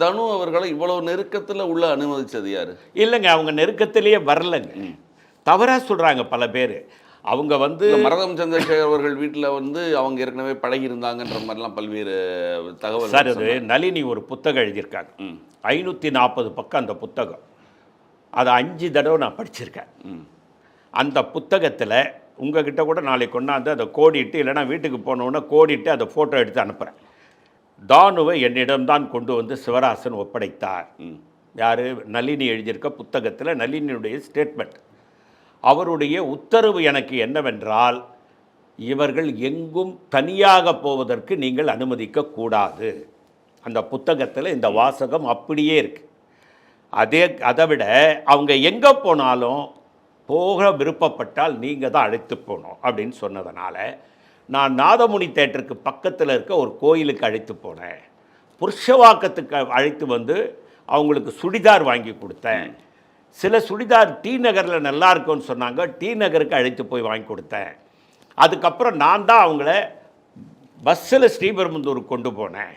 தனு அவர்களை இவ்வளவு நெருக்கத்தில் உள்ள அனுமதிச்சது யாரு? இல்லைங்க, அவங்க நெருக்கத்திலேயே வரலங்க. தவறாக சொல்கிறாங்க பல பேர். அவங்க வந்து மரதம் சந்திரசேகர் அவர்கள் வீட்டில் வந்து அவங்க ஏற்கனவே பழகி இருந்தாங்கன்ற மாதிரிலாம் பல்வேறு தகவல். சார், அது நளினி ஒரு புத்தகம் எழுதியிருக்காங்க. 540 பக்கம் அந்த புத்தகம். அதை 5 தடவை நான் படிச்சிருக்கேன். அந்த புத்தகத்தில் உங்ககிட்ட கூட நாளைக்கு கொண்டாந்து அதை கோடிட்டு, இல்லைனா வீட்டுக்கு போனோன்னா கோடிட்டு அதை ஃபோட்டோ எடுத்து அனுப்புகிறேன். தானுவை என்னிடம்தான் கொண்டு வந்து சிவராசன் ஒப்படைத்தார். யார்? நளினி எழுதியிருக்க புத்தகத்தில் நளினியுடைய ஸ்டேட்மெண்ட். அவருடைய உத்தரவு எனக்கு என்னவென்றால், இவர்கள் எங்கும் தனியாக போவதற்கு நீங்கள் அனுமதிக்கக்கூடாது. அந்த புத்தகத்தில் இந்த வாசகம் அப்படியே இருக்குது. அதை விட அவங்க எங்கே போனாலும் போக விருப்பப்பட்டால் நீங்கள் தான் அழைத்து போகணும் அப்படின்னு சொன்னதுனால நான் நாதமுனி தேட்டருக்கு பக்கத்தில் இருக்க ஒரு கோயிலுக்கு அழைத்து போனேன். புருஷவாக்கத்துக்கு அழைத்து வந்து அவங்களுக்கு சுடிதார் வாங்கி கொடுத்தேன். சில சுடிதார் டி நகரில் நல்லா இருக்குன்னு சொன்னாங்க, டி நகருக்கு அழைத்து போய் வாங்கி கொடுத்தேன். அதுக்கப்புறம் நான் தான் அவங்கள பஸ்ஸில் ஸ்ரீபெரும்புதூருக்கு கொண்டு போனேன்.